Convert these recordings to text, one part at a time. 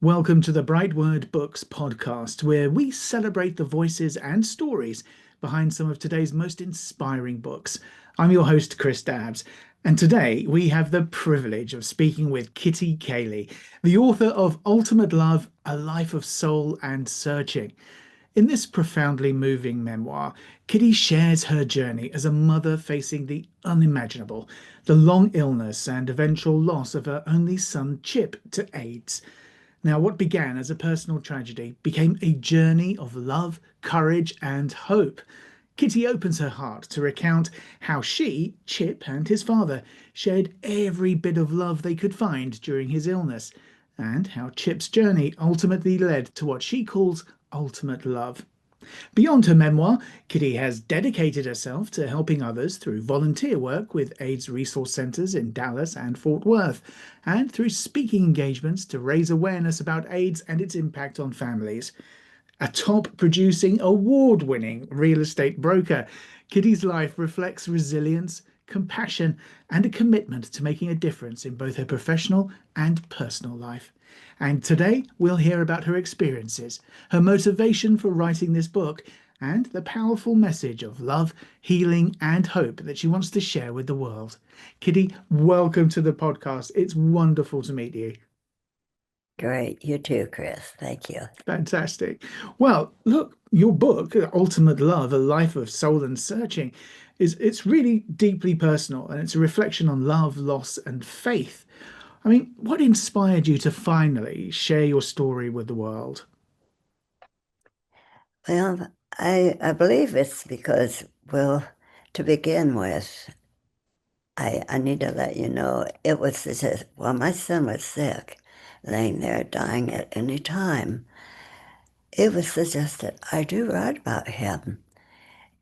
Welcome to the BrightWord Books Podcast, where we celebrate the voices and stories behind some of today's most inspiring books. I'm your host, Chris Dabbs, and today we have the privilege of speaking with Kitty Caley, the author of Ultimate Love, A Life of Soul and Searching. In this profoundly moving memoir, Kitty shares her journey as a mother facing the unimaginable, the long illness and eventual loss of her only son, Chip, to AIDS. Now, what began as a personal tragedy became a journey of love, courage, and hope. Kitty opens her heart to recount how she, Chip, and his father shared every bit of love they could find during his illness, and how Chip's journey ultimately led to what she calls ultimate love. Beyond her memoir, Kitty has dedicated herself to helping others through volunteer work with AIDS resource centers in Dallas and Fort Worth, and through speaking engagements to raise awareness about AIDS and its impact on families. A top producing, award winning real estate broker, Kitty's life reflects resilience, compassion, and a commitment to making a difference in both her professional and personal life. And today we'll hear about her experiences, her motivation for writing this book, and the powerful message of love, healing, and hope that she wants to share with the world. Kitty, welcome to the podcast. It's wonderful to meet you. Great. You too, Chris. Thank you. Fantastic. Well, look, your book, Ultimate Love, A Life of Soul and Searching, it's really deeply personal and it's a reflection on love, loss, and faith. I mean, what inspired you to finally share your story with the world? Well, I believe it's because, well, to begin with, I need to let you know it was just, well, my son was sick, laying there dying at any time. It was suggested I do write about him.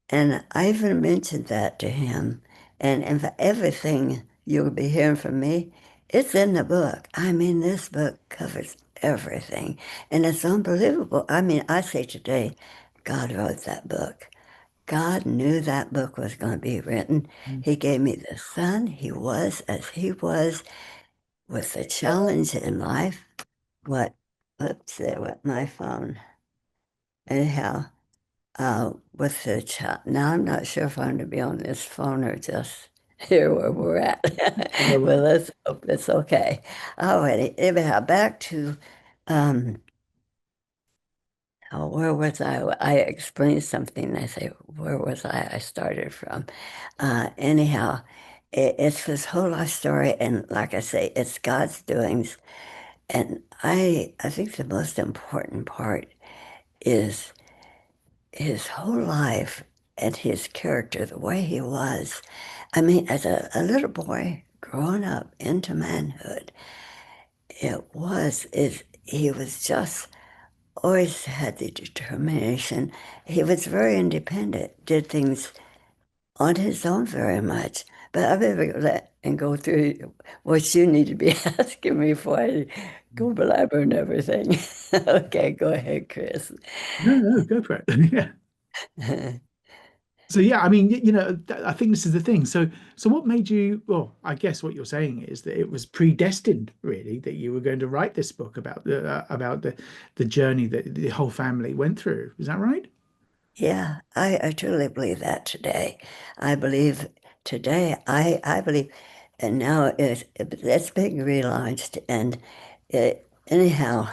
And I even mentioned that to him. And for everything you'll be hearing from me, it's in the book. I mean, this book covers everything. And it's unbelievable. I mean, I say today, God wrote that book. God knew that book was going to be written. He gave me the son. He was as he was with the challenge in life. What, oops, there went my phone. Anyhow, with the child. Now I'm not sure if I'm going to be on this phone or just here where we're at. No. Well, let's hope it's okay. Alrighty. Anyhow, back to um, where was I? I explained something. I say, where was I? I started from. Anyhow, it's his whole life story, and like I say, it's God's doings. And I think the most important part is his whole life and his character, the way he was. I mean, as a little boy growing up into manhood, he was just always had the determination. He was very independent, did things on his own very much. But I better let and go through what you need to be asking me before I go blabber and everything. Okay, go ahead, Chris. No, no, go for it. Yeah. So yeah, I mean, I think this is the thing. So what made you, well, I guess what you're saying is that it was predestined, really, that you were going to write this book about the journey that the whole family went through. Is that right? Yeah, I truly believe that today. I believe today, I believe, and now it's being realized. And anyhow,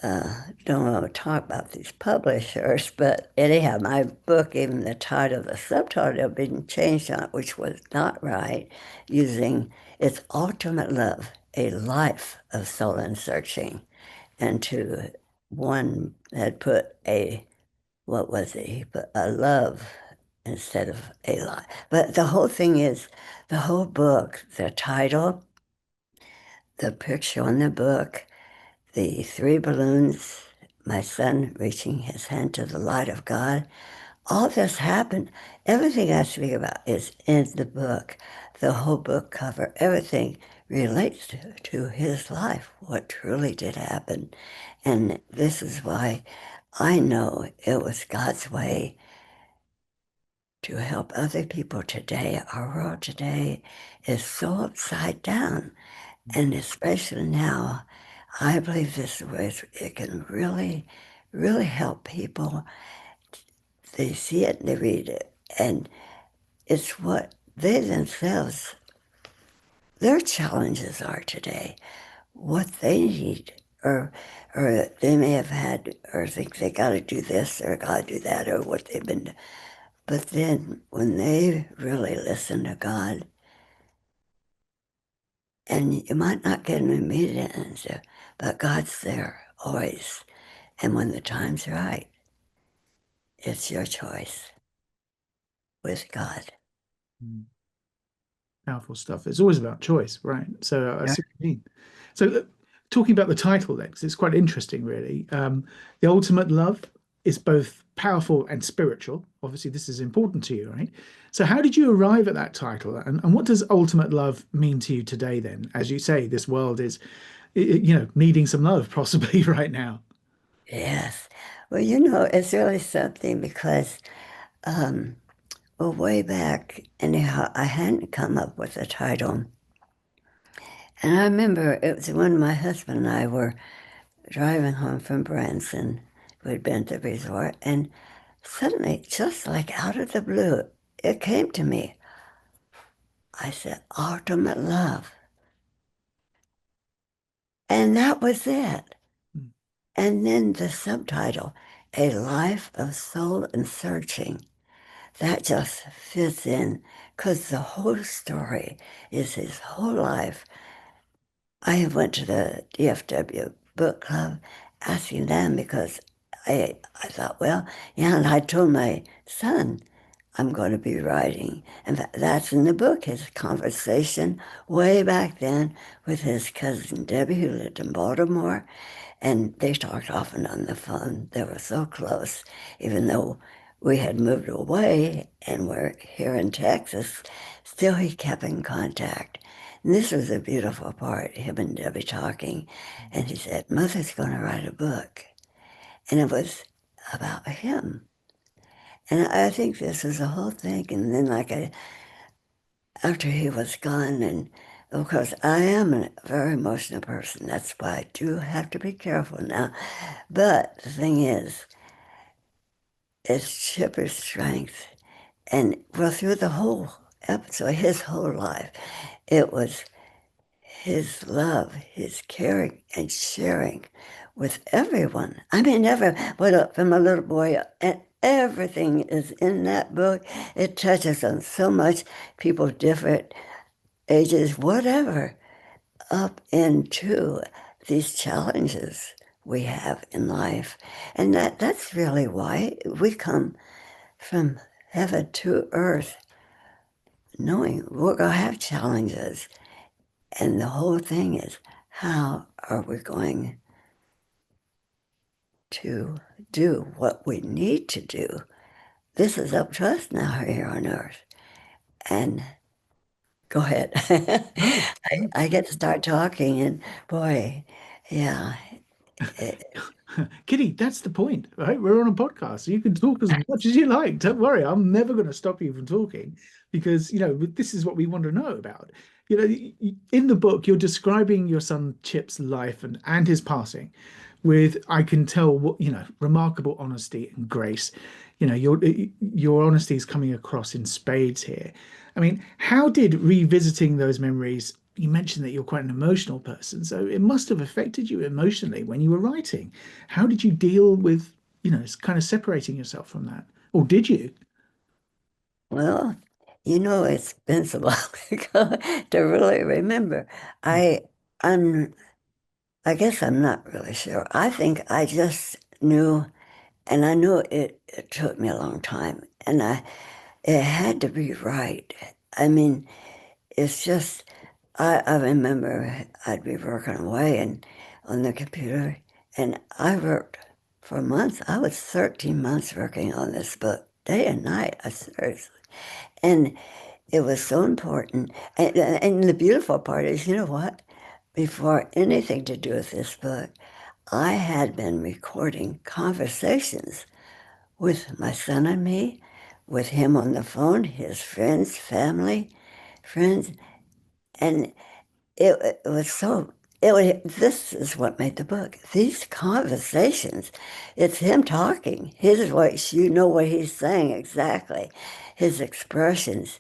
don't want to talk about these publishers, but anyhow, my book, even the title, the subtitle have been changed on it, which was not right, using its ultimate love, a life of soul and searching. And to one had put a what was it? He put a love instead of a lie. But the whole thing is the whole book, the title, the picture on the book, the three balloons, my son reaching his hand to the light of God. All this happened. Everything I speak about is in the book. The whole book cover, everything relates to his life, what truly did happen. And this is why I know it was God's way to help other people today. Our world today is so upside down. And especially now, I believe this way it can really, really help people. They see it, they read it, and it's what they themselves, their challenges are today, what they need, or they may have had, or think they got to do this or got to do that, or what they've been doing. But then when they really listen to God, and you might not get an immediate answer, but God's there always. And when the time's right, it's your choice with God. Mm. Powerful stuff. It's always about choice, right? So I Yeah. see what you mean. So talking about the title then, 'cause it's quite interesting, really. The ultimate love is both powerful and spiritual. Obviously, this is important to you, right? So how did you arrive at that title, and what does ultimate love mean to you today? Then, as you say, this world is, needing some love, possibly right now. Yes. Well, it's really something because, um, well, way back, anyhow, I hadn't come up with a title. And I remember it was when my husband and I were driving home from Branson. We'd been to the resort, and suddenly, just like out of the blue, it came to me. I said, ultimate love. And that was it. Mm. And then the subtitle, A Life of Soul and Searching. That just fits in because the whole story is his whole life. I went to the DFW book club asking them because I thought, well, yeah, and I told my son I'm going to be writing. And that's in the book, his conversation way back then with his cousin Debbie, who lived in Baltimore. And they talked often on the phone. They were so close, even though we had moved away and were here in Texas, still he kept in contact. And this was a beautiful part, him and Debbie talking. And he said, Mother's going to write a book. And it was about him. And I think this was the whole thing. And then, after he was gone, and of course, I am a very emotional person. That's why I do have to be careful now. But the thing is, it's Chipper's strength. And well, through the whole episode, his whole life, it was his love, his caring and sharing with everyone. I mean, from a little boy, and everything is in that book. It touches on so much people, different ages, whatever, up into these challenges we have in life. And that's really why we come from heaven to earth, knowing we're going to have challenges. And the whole thing is, how are we going to do what we need to do? This is up to us now here on earth. And go ahead. No, no. I get to start talking, and boy, yeah. It, Kitty, that's the point, right? We're on a podcast, so you can talk as much as you like. Don't worry, I'm never going to stop you from talking because, this is what we want to know about. In the book, you're describing your son Chip's life and his passing with, I can tell, what, remarkable honesty and grace. Your honesty is coming across in spades here. I mean, how did revisiting those memories? You mentioned that you're quite an emotional person, so it must have affected you emotionally when you were writing. How did you deal with, kind of separating yourself from that? Or did you? well, it's been so long ago to really remember. I, I'm, I guess I'm not really sure. I think I just knew, and I knew it took me a long time, and it had to be right. I mean, it's just, I remember I'd be working away and on the computer, and I worked for months. I was 13 months working on this book, day and night. I seriously, and it was so important. And the beautiful part is, you know what? Before anything to do with this book, I had been recording conversations with my son and me, with him on the phone, his friends, family, friends, and it was so. this is what made the book. These conversations, it's him talking. His voice, you know what he's saying exactly. His expressions,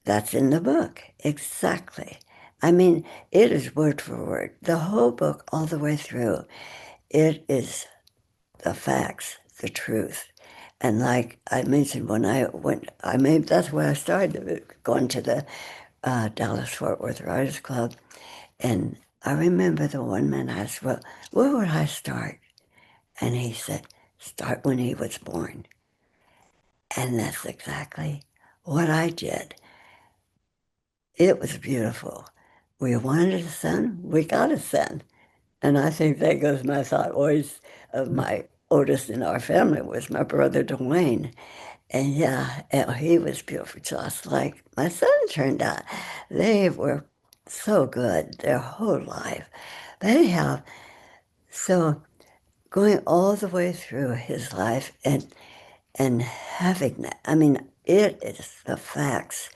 that's in the book. Exactly. I mean, it is word for word. The whole book, all the way through, it is the facts, the truth. And like I mentioned, when I went, I made that's where I started going to the Dallas Fort Worth Writers Club. And I remember the one man asked, well, where would I start? And he said, start when he was born. And that's exactly what I did. It was beautiful. We wanted a son, we got a son. And I think that goes my thought always of my oldest in our family was my brother Dwayne. And yeah, he was beautiful, just like my son turned out. They were so good their whole life. But anyhow, so going all the way through his life and having that, I mean, it is the facts.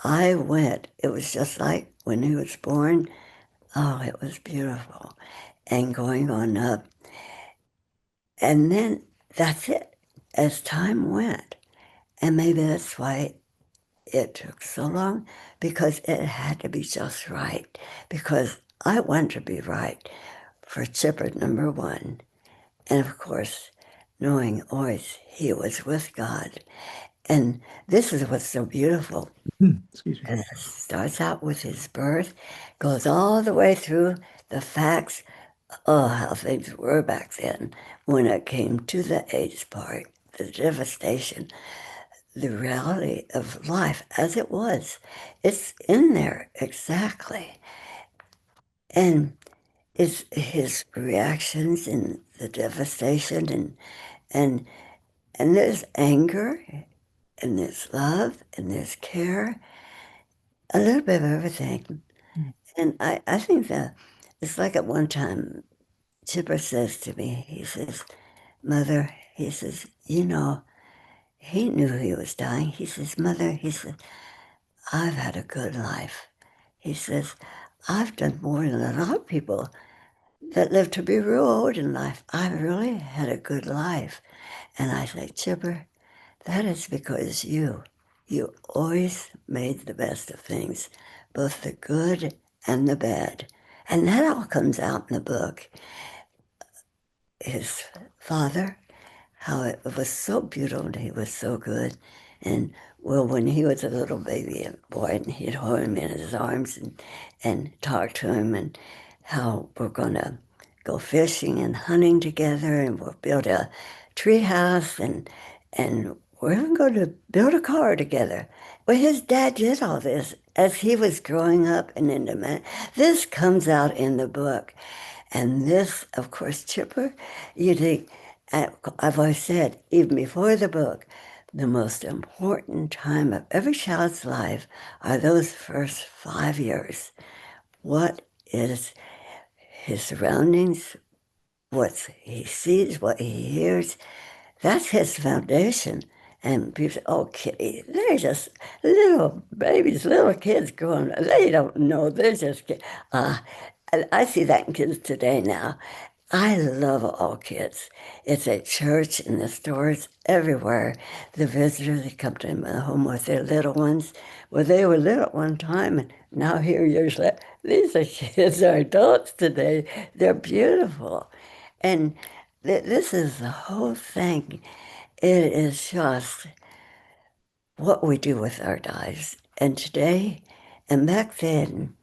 I went, it was just like when he was born. Oh, it was beautiful. And going on up. And then that's it. As time went, and maybe that's why it took so long, because it had to be just right. Because I wanted to be right for Chipper, number one. And of course, knowing always he was with God. And this is what's so beautiful. Excuse me. It starts out with his birth, goes all the way through the facts. Oh, how things were back then when it came to the AIDS part, the devastation, the reality of life as it was. It's in there exactly. And it's his reactions and the devastation and and there's anger and there's love and there's care, a little bit of everything. Mm. And I think that it's like at one time Chipper says to me, he says, Mother, he says, you know, he knew he was dying. He says, Mother, he said, I've had a good life. He says, I've done more than a lot of people that live to be real old in life. I've really had a good life. And I say, Chipper, that is because you always made the best of things, both the good and the bad. And that all comes out in the book. His father, how it was so beautiful and he was so good. And well, when he was a little baby boy, and he'd hold him in his arms and talk to him, and how we're going to go fishing and hunting together, and we'll build a tree house, and we're even going to build a car together. Well, his dad did all this as he was growing up and into man. This comes out in the book. And this, of course, Chipper, you think, I've always said, even before the book, the most important time of every child's life are those first 5 years. What is his surroundings, what he sees, what he hears, that's his foundation. And people say, oh, Kitty, they're just little babies, little kids growing. They don't know. They're just kids. I see that in kids today now. I love all kids. It's at church, in the stores, everywhere. The visitors, they come to my home with their little ones. Well, they were little at one time, and now here years later, these are kids, are adults today. They're beautiful. And this is the whole thing. It is just what we do with our lives. And today, and back then,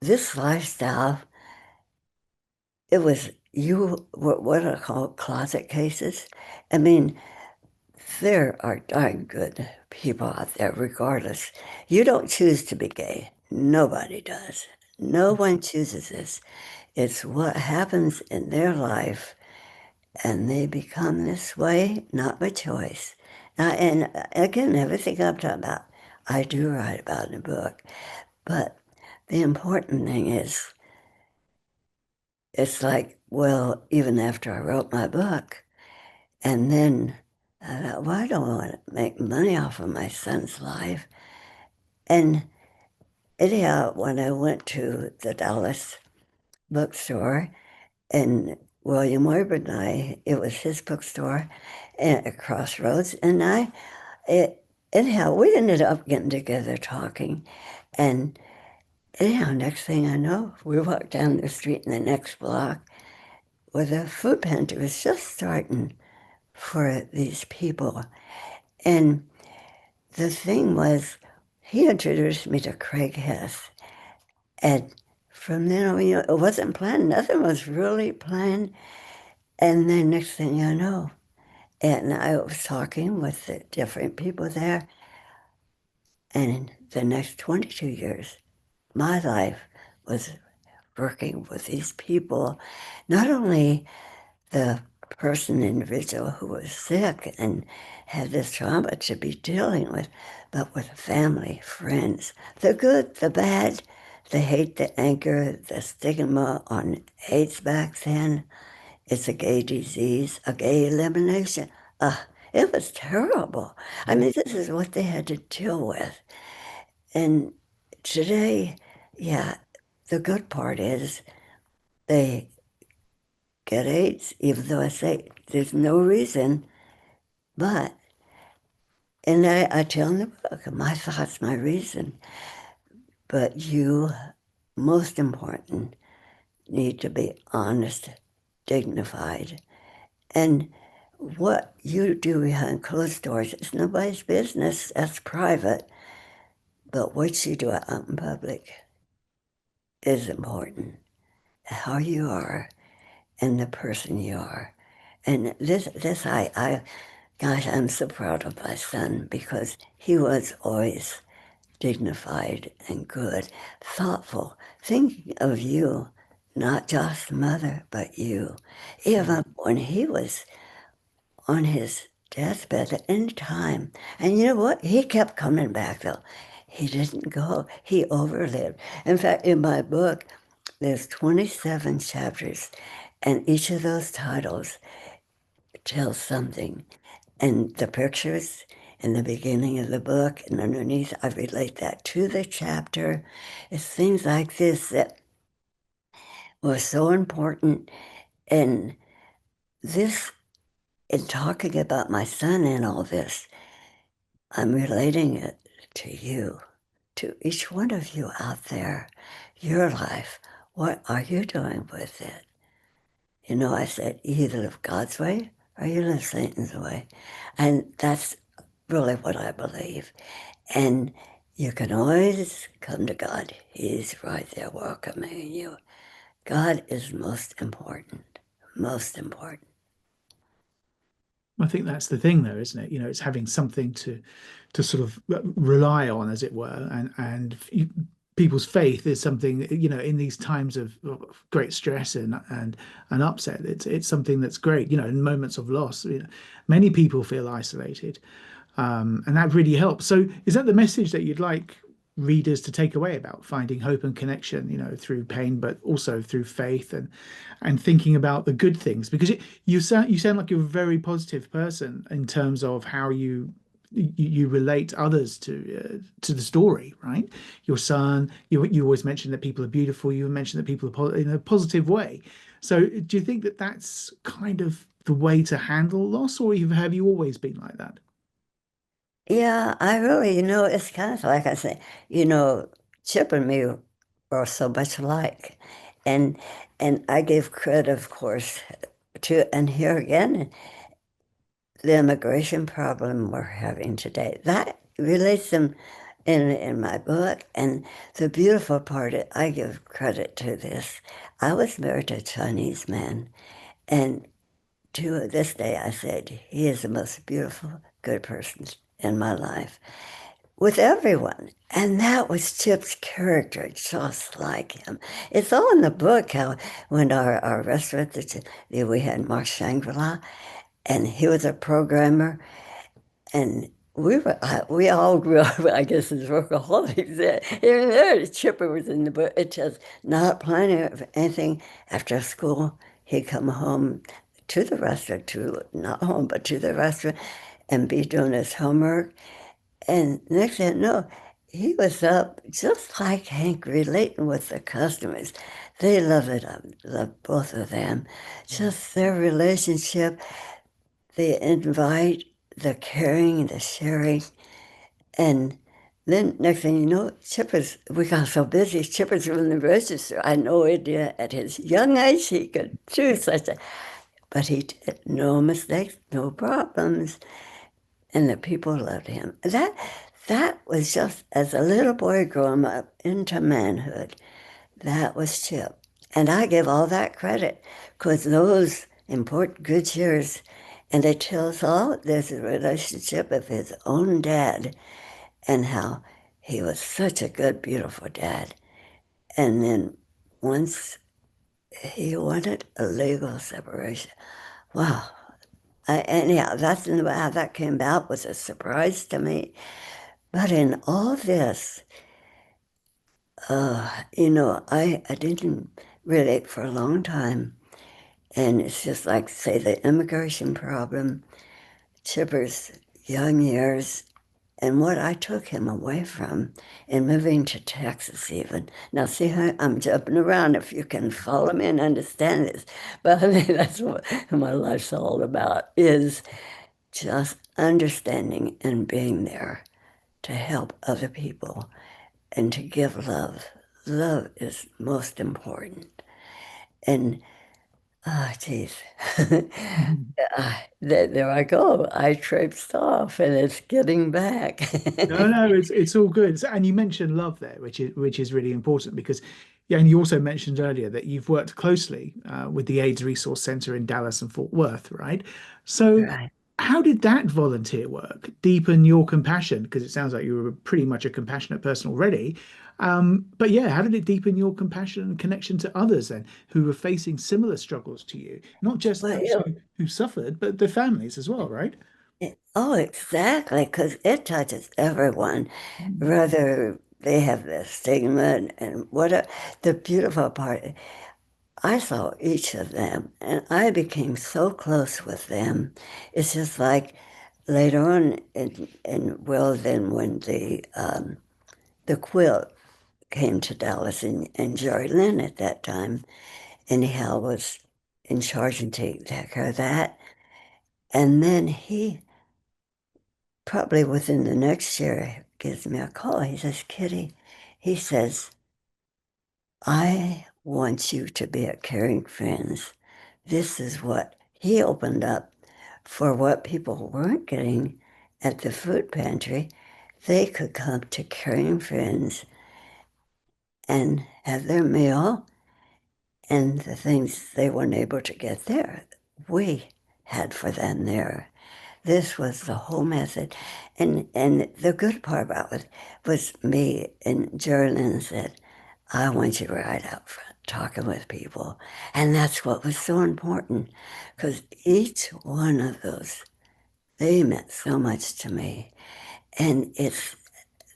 this lifestyle, it was what I call closet cases. I mean, there are darn good people out there, regardless. You don't choose to be gay. Nobody does. No one chooses this. It's what happens in their life, and they become this way, not by choice. And again, everything I'm talking about, I do write about in the book. But the important thing is, it's like, well, even after I wrote my book, and then I thought, well, I don't want to make money off of my son's life. And anyhow, when I went to the Dallas bookstore, and William Weber and it was his bookstore at Crossroads, and anyhow, we ended up getting together talking, and anyhow, next thing I know, we walked down the street in the next block where the food pantry was just starting for these people. And the thing was, he introduced me to Craig Hess. And from then on, it wasn't planned. Nothing was really planned. And then next thing I know, and I was talking with the different people there. And in the next 22 years, my life was working with these people, not only the individual who was sick and had this trauma to be dealing with, but with family, friends, the good, the bad, the hate, the anger, the stigma on AIDS back then. It's a gay disease, a gay elimination. It was terrible. I mean, this is what they had to deal with. And today, yeah, the good part is they get AIDS, even though I say there's no reason, but, and I tell in the book, my thoughts, my reason, but you, most important, need to be honest, dignified. And what you do behind closed doors is nobody's business, that's private, but what you do out in public is important. How you are and the person you are. And this gosh, I'm so proud of my son because he was always dignified and good, thoughtful, thinking of you, not just mother, but you. Even when he was on his deathbed at any time. And you know what? He kept coming back though. He didn't go. He overlived. In fact, in my book, there's 27 chapters, and each of those titles tells something. And the pictures in the beginning of the book and underneath, I relate that to the chapter. It's things like this that were so important. And this, in talking about my son and all this, I'm relating it to you, to each one of you out there, your life. What are you doing with it? You know, I said, you either live God's way or you live Satan's way. And that's really what I believe. And you can always come to God. He's right there welcoming you. God is most important, most important. I think that's the thing, though, isn't it? It's having something to sort of rely on, as it were, and people's faith is something, in these times of great stress and upset. It's something that's great. In moments of loss, many people feel isolated, and that really helps. So, is that the message that you'd like readers to take away about finding hope and connection, through pain, but also through faith and thinking about the good things? Because you sound like you're a very positive person in terms of how you relate others to the story, right? Your son, you always mention that people are beautiful. You mentioned that people are in a positive way. So, do you think that that's kind of the way to handle loss, or have you always been like that? Yeah, I really, it's kind of like I say, Chip and me are so much alike. And and I give credit, of course, and here again, the immigration problem we're having today. That relates them in my book. And the beautiful part, I give credit to this. I was married to a Chinese man, and to this day, I said, he is the most beautiful, good person in my life with everyone. And that was Chip's character, just like him. It's all in the book how when our restaurant, we had Mark Shangri-La, and he was a programmer, and we all grew up, I guess, as workaholics. Even there, Chipper was in the book. It just not planning of anything after school. He'd come home to the restaurant, not home, but to the restaurant, and be doing his homework. And next thing I know, he was up just like Hank relating with the customers. They love it. I love both of them. Yeah. Just their relationship, the invite, the caring, the sharing. And then next thing you know, Chipper's, we got so busy, Chipper's in the register. I had no idea at his young age he could do such a, but he did no mistakes, no problems. And the people loved him. That was just as a little boy growing up into manhood. That was Chip. And I give all that credit because those important good years, and they tell us all there's a relationship of his own dad and how he was such a good, beautiful dad. And then once he wanted a legal separation, wow. Anyhow, that's how that came about was a surprise to me. But in all this, I didn't relate for a long time. And it's just like, say, the immigration problem, Chipper's young years, and what I took him away from in moving to Texas, even. Now, see how I'm jumping around if you can follow me and understand this. But I mean, that's what my life's all about is just understanding and being there to help other people and to give love. Love is most important. And, geez, there I go. I traipsed off and it's getting back. No, no, it's all good. And you mentioned love there, which is really important because, yeah, and you also mentioned earlier that you've worked closely with the AIDS Resource Center in Dallas and Fort Worth, right? So, Right. how did that volunteer work deepen your compassion? Because it sounds like you were pretty much a compassionate person already. But yeah, how did it deepen your compassion and connection to others then who were facing similar struggles to you? Not just Well, those who suffered, but their families as well, right? oh, exactly, because it touches everyone, Mm. whether they have the stigma and what the beautiful part. I saw each of them, and I became so close with them. It's just like later on, well, then when the quilt came to Dallas, and Jerry Lynn at that time, anyhow, was in charge and take care of that. And then he probably within the next year gives me a call. He says, Kitty, he says, I want you to be at Caring Friends. This is what he opened up for what people weren't getting at the food pantry. They could come to Caring Friends and have their meal and the things they weren't able to get there. We had for them there. This was the whole method. And the good part about it was me and Geraldine said, I want you right out front talking with people. And that's what was so important because each one of those, they meant so much to me. And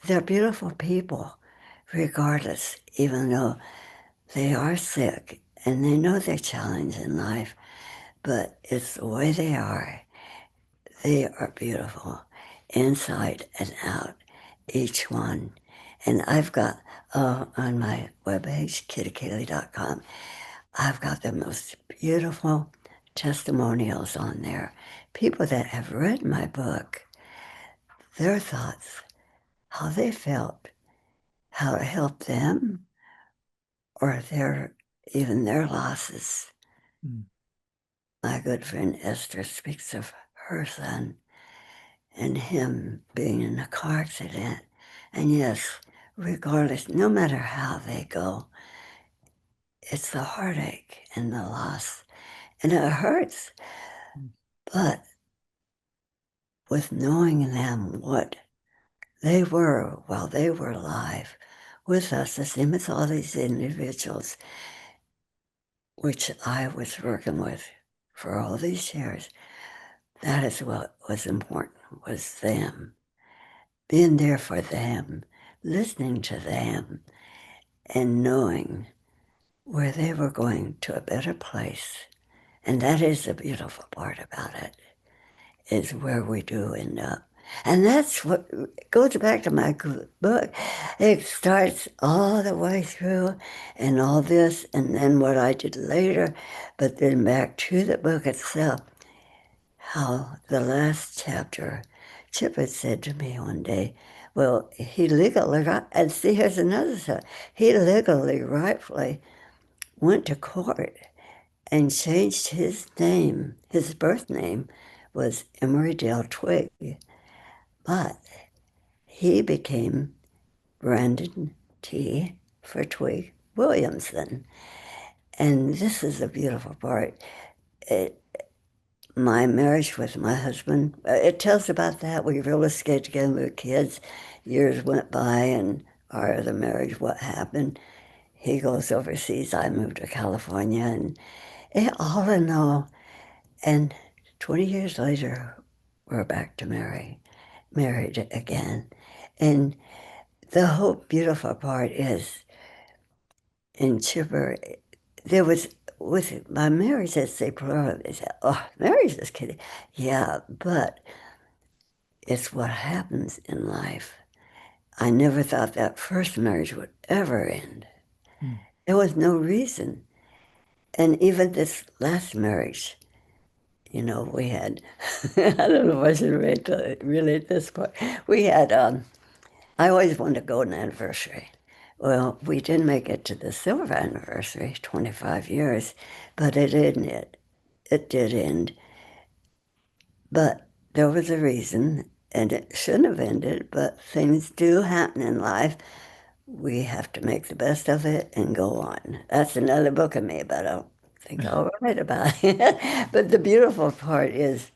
they're beautiful people, regardless, even though they are sick and they know their challenge in life, but it's the way they are. They are beautiful, inside and out, each one. And I've got on my webpage, kittycaley.com, I've got the most beautiful testimonials on there. People that have read my book, their thoughts, how they felt, how it helped them, or even their losses. Mm. My good friend Esther speaks of her son and him being in a car accident. And yes, regardless, no matter how they go, it's the heartache and the loss. And it hurts. But with knowing them what they were while they were alive with us, the same as all these individuals, which I was working with for all these years, that is what was important, was them. Being there for them, listening to them, and knowing where they were going to a better place. And that is the beautiful part about it, is where we do end up. And that's what goes back to my book. It starts all the way through and all this, and then what I did later, but then back to the book itself. How the last chapter, Chip had said to me one day, well, he legally, and see, here's another thing. He legally, rightfully went to court and changed his name. His birth name was Emery Dale Twig, but he became Brandon T. for Twig Williamson. And this is the beautiful part. It, my marriage with my husband, it tells about that. We really stayed together with kids. Years went by, and our other marriage, what happened? He goes overseas. I moved to California, and all in all, and 20 years later, we're back to married again. And the whole beautiful part is in Chipper, there was with my marriage, they say plural. They say, "Oh, marriage is Kitty." Yeah, but it's what happens in life. I never thought that first marriage would ever end. Mm. There was no reason. And even this last marriage, we had, I don't know if I should relate this part. We had, I always wanted to go on an anniversary. Well, we didn't make it to the silver anniversary, 25 years, but it ended. It did end. But there was a reason, and it shouldn't have ended, but things do happen in life. We have to make the best of it and go on. That's another book of me, but I don't think I'll write about it. But the beautiful part is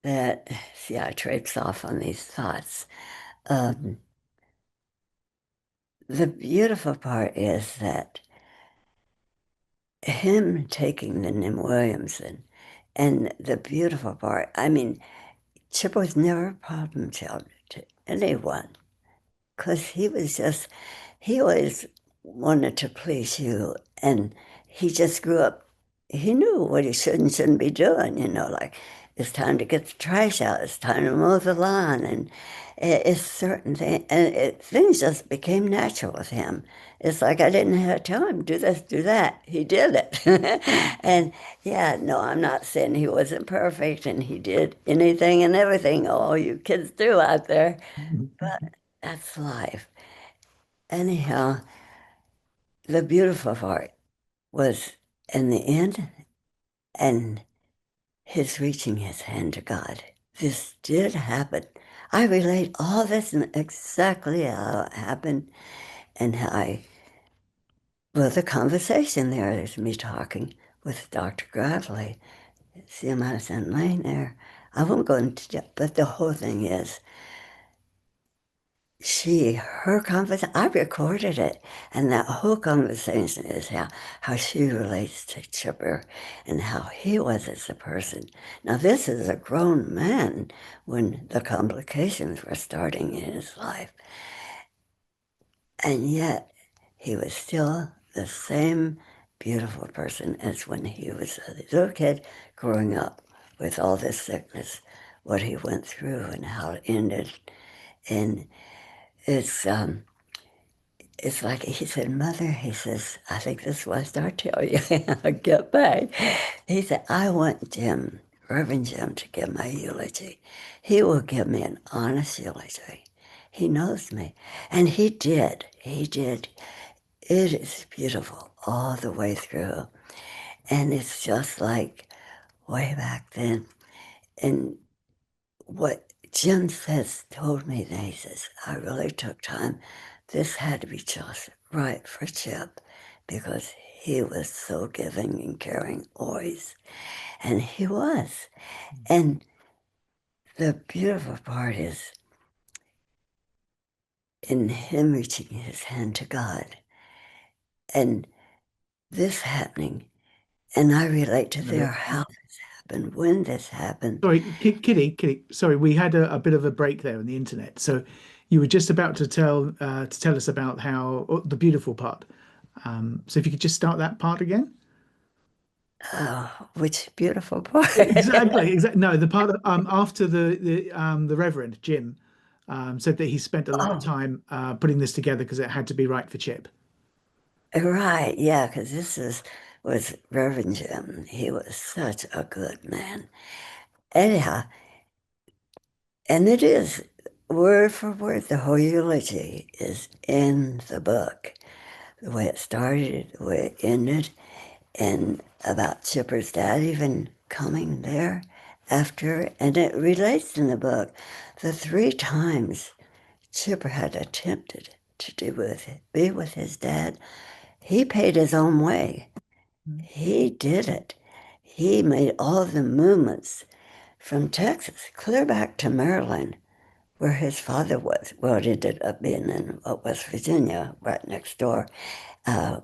that, see, I traipse off on these thoughts. Um, the beautiful part is that him taking the name Williamson, and the beautiful part, I mean, Chip was never a problem child to anyone because he always wanted to please you. And he just grew up, he knew what he should and shouldn't be doing, like it's time to get the trash out, it's time to mow the lawn. And it's certain things, and things just became natural with him. It's like I didn't have to tell him, do this, do that. He did it. And yeah, no, I'm not saying he wasn't perfect and he did anything and everything all you kids do out there, but that's life. Anyhow, the beautiful part was in the end and his reaching his hand to God. This did happen. I relate all this and exactly how it happened and how well, the conversation there is me talking with Dr. Gradley. See him on St. Lane there. I won't go into depth, but the whole thing is her conversation, I recorded it, and that whole conversation is how she relates to Chipper and how he was as a person. Now, this is a grown man when the complications were starting in his life, and yet he was still the same beautiful person as when he was a little kid growing up with all this sickness, what he went through and how it ended. And it's like he said, Mother, he says, I think this is what I start telling you. I get back. He said, I want Jim, Reverend Jim, to give my eulogy. He will give me an honest eulogy. He knows me. And he did. He did. It is beautiful all the way through. And it's just like way back then. And what Jim says told me that he says, I really took time. This had to be just right for Chip because he was so giving and caring always. And he was. And the beautiful part is in him reaching his hand to God and this happening. And I relate to their how this happened, when this happened. Sorry, Kitty. Sorry, we had a bit of a break there on the internet. So you were just about to tell us about how the beautiful part. So if you could just start that part again. Oh, which beautiful part. Exactly, exactly. No, the part that, after the Reverend Jim said that he spent a lot of Oh, time putting this together because it had to be right for Chip. right. Yeah, because was Reverend Jim. He was such a good man. Anyhow, and it is word for word, the whole eulogy is in the book. The way it started, the way it ended, and about Chipper's dad even coming there after, and it relates in the book the three times Chipper had attempted to be with his dad. He paid his own way. Mm. He did it. He made all the movements from Texas clear back to Maryland, where his father was. Well, it ended up being in West Virginia, right next door,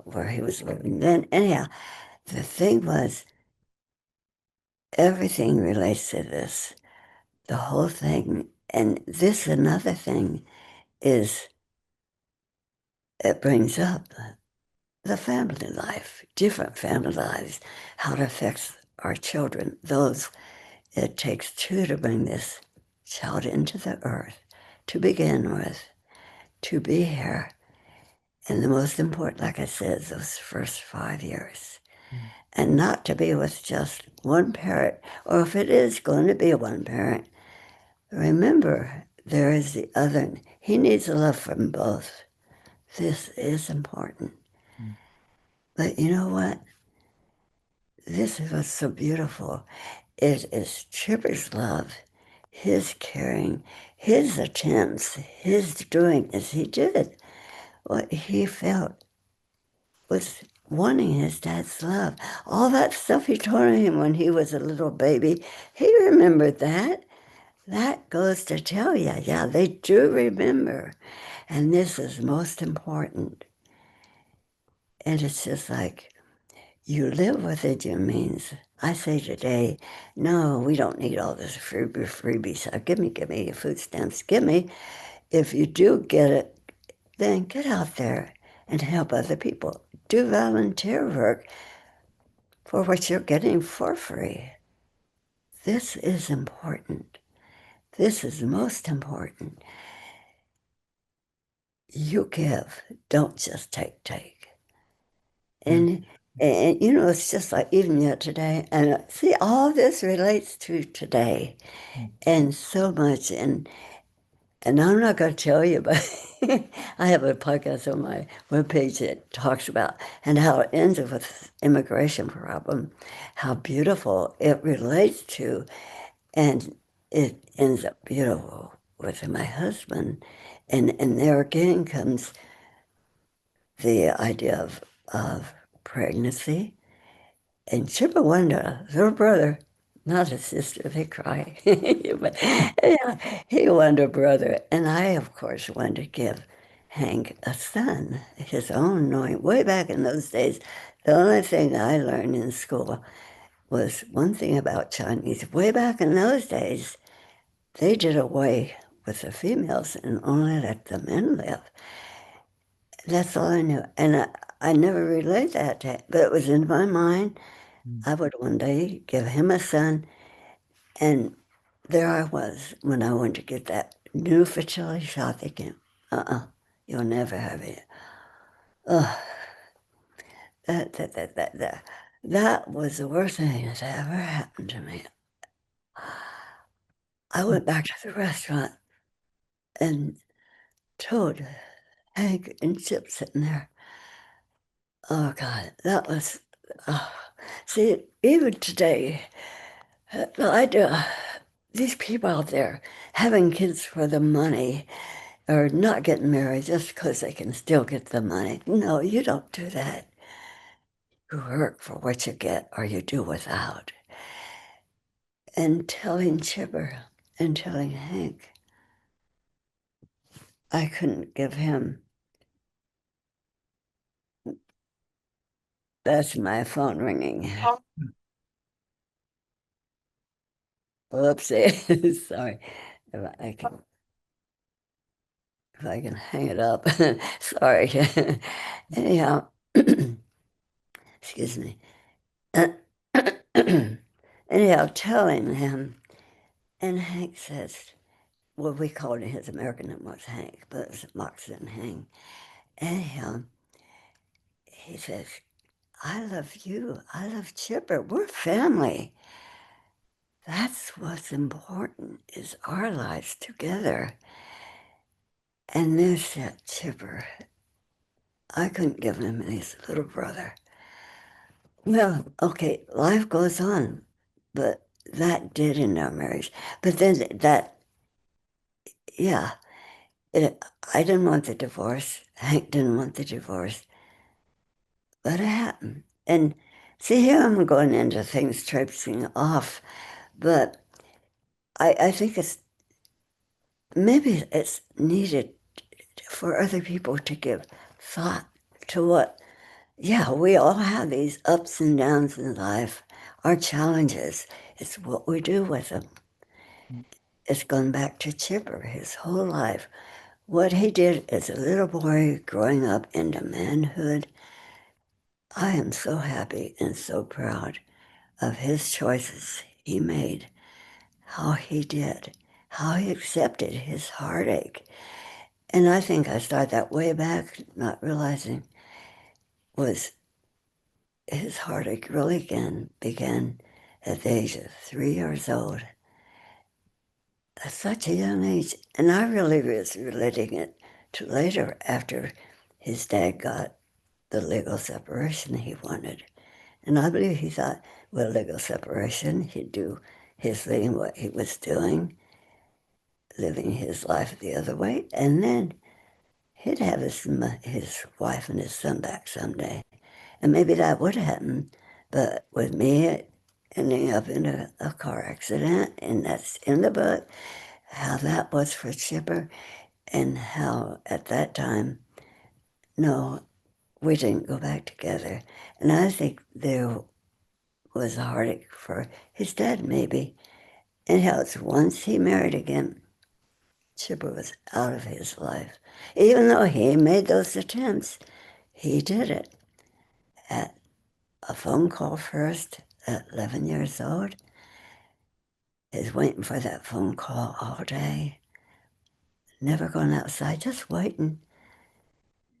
where he was living then. Anyhow, the thing was, everything relates to this, the whole thing. And this another thing is it brings up the family life, different family lives, how it affects our children. Those it takes two to bring this child into the earth to begin with, to be here. And the most important, like I said, is those first 5 years. Mm. And not to be with just one parent, or if it is going to be one parent, remember there is the other. He needs love from both. This is important. Mm. But you know what? This is what's so beautiful. It is Chipper's love, his caring, his attempts, his doing as he did. What he felt was wanting his dad's love. All that stuff he told him when he was a little baby, he remembered that. That goes to tell you, yeah, they do remember. And this is most important. And it's just like, you live within your means. I say today, no, we don't need all this freebies. Give me your food stamps. Give me. If you do get it, then get out there and help other people. Do volunteer work for what you're getting for free. This is important. This is most important. You give, don't just take. Yeah. And you know, it's just like even yet today. And see, all this relates to today Mm. and so much. And I'm not going to tell you, but I have a podcast on my webpage that talks about and how it ends with immigration problem, how beautiful it relates to, and it ends up beautiful with my husband. And there again comes the idea of pregnancy. And Chippewa, her brother, not his sister, they cry. But yeah, he wanted a brother. And I, of course, wanted to give Hank a son, his own, knowing way back in those days, the only thing I learned in school was one thing about Chinese. Way back in those days, they did away with the females and only let the men live. That's all I knew. And I never relayed that, but it was in my mind. Mm. I would one day give him a son. And there I was when I went to get that new fertility shot thinking, you'll never have it. Oh, that was the worst thing that ever happened to me. I went back to the restaurant and told Hank and Chip sitting there, oh God, that was, oh. See, even today, I do, these people out there having kids for the money or not getting married just because they can still get the money. No, you don't do that. You work for what you get or you do without. And telling Chipper and telling Hank, I couldn't give him. That's my phone ringing. Whoopsie. Sorry. If I can hang it up. Sorry. Anyhow, excuse me. anyhow, telling him, and Hank says, well, we called his American name was Hank, but it was Moxon Hank. Anyhow, he says, I love you. I love Chipper. We're family. That's what's important is our lives together. And there's that Chipper. I couldn't give him his little brother. Well, okay, life goes on, but that did in our marriage. But then that, yeah, I didn't want the divorce. Hank didn't want the divorce, but it happened. And see, here I'm going into things traipsing off, but I think maybe it's needed for other people to give thought to what, yeah, we all have these ups and downs in life, our challenges. It's what we do with them. It's gone back to Chipper his whole life. What he did as a little boy growing up into manhood, I am so happy and so proud of his choices he made, how he did, how he accepted his heartache. And I think I started that way back, not realizing was his heartache really began at the age of 3 years old. At such a young age. And I really was relating it to later after his dad got the legal separation he wanted. And I believe he thought, well, legal separation, he'd do his thing, what he was doing, living his life the other way, and then he'd have his wife and his son back someday. And maybe that would happen. But with me ending up in a car accident, and that's in the book, how that was for Chipper, and how at that time, no, we didn't go back together. And I think there was a heartache for his dad, maybe. And how it's once he married again, Chipper was out of his life. Even though he made those attempts, he did it at a phone call first at 11 years old. He's waiting for that phone call all day, never going outside, just waiting.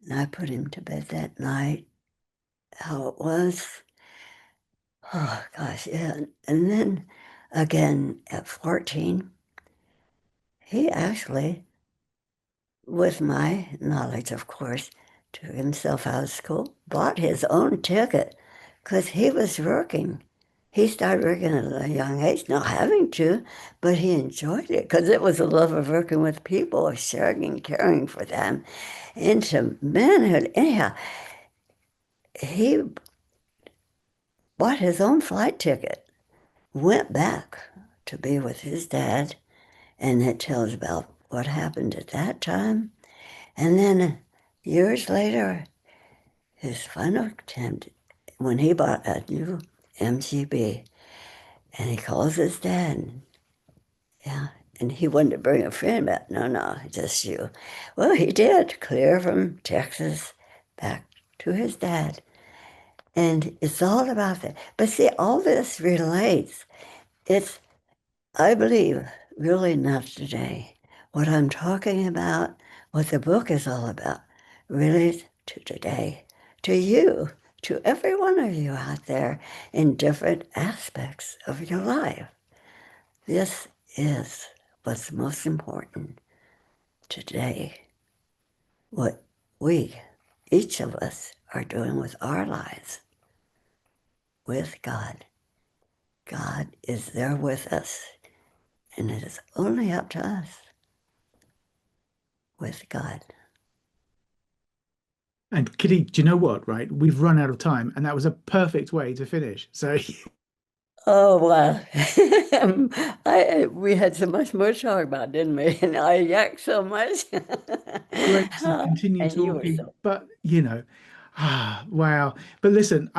And I put him to bed that night. How it was, oh gosh, yeah. And then again at 14, he actually, with my knowledge, of course, took himself out of school, bought his own ticket because he was working. He started working at a young age, not having to, but he enjoyed it because it was a love of working with people, sharing and caring for them into manhood. Anyhow, he bought his own flight ticket, went back to be with his dad, and it tells about what happened at that time. And then years later, his final attempt, when he bought a new MGB, and he calls his dad. Yeah, and he wanted to bring a friend back. No, just you. Well, he did, clear from Texas back to his dad. And it's all about that. But see, all this relates. It's, I believe, really not today. What I'm talking about, what the book is all about, relates to today, to you, to every one of you out there in different aspects of your life. This is what's most important today. What we, each of us, are doing with our lives, with God. God is there with us, and it is only up to us with God. And Kitty, do you know what, right? We've run out of time, and that was a perfect way to finish. So Oh, wow. We had so much more to talk about, didn't we? And I yacked so much. great to continue And you were talking, so. but wow. But listen,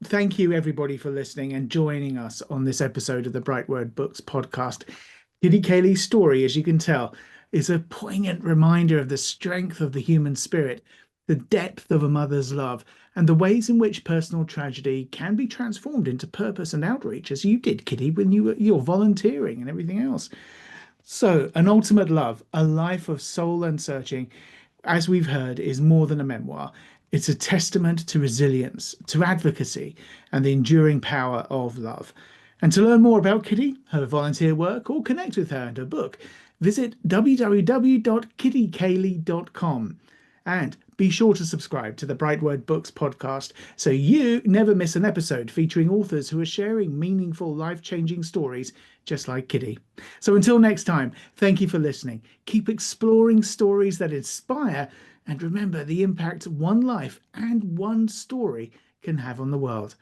thank you everybody for listening and joining us on this episode of the BrightWord Books podcast. Kitty Caley's story, as you can tell, is a poignant reminder of the strength of the human spirit the depth of a mother's love, and the ways in which personal tragedy can be transformed into purpose and outreach, as you did, Kitty, when you're volunteering and everything else. So, An Ultimate Love, a life of soul and searching, as we've heard, is more than a memoir. It's a testament to resilience, to advocacy, and the enduring power of love. And to learn more about Kitty, her volunteer work, or connect with her and her book, visit www.kittycaley.com. And be sure to subscribe to the BrightWord Books podcast so you never miss an episode featuring authors who are sharing meaningful, life-changing stories just like Kitty. So until next time, thank you for listening. Keep exploring stories that inspire, and remember the impact one life and one story can have on the world.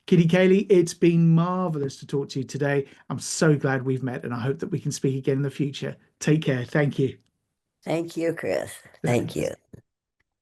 Kitty Caley, it's been marvelous to talk to you today. I'm so glad we've met, and I hope that we can speak again in the future. Take care. Thank you. Thank you, Chris. Thank you.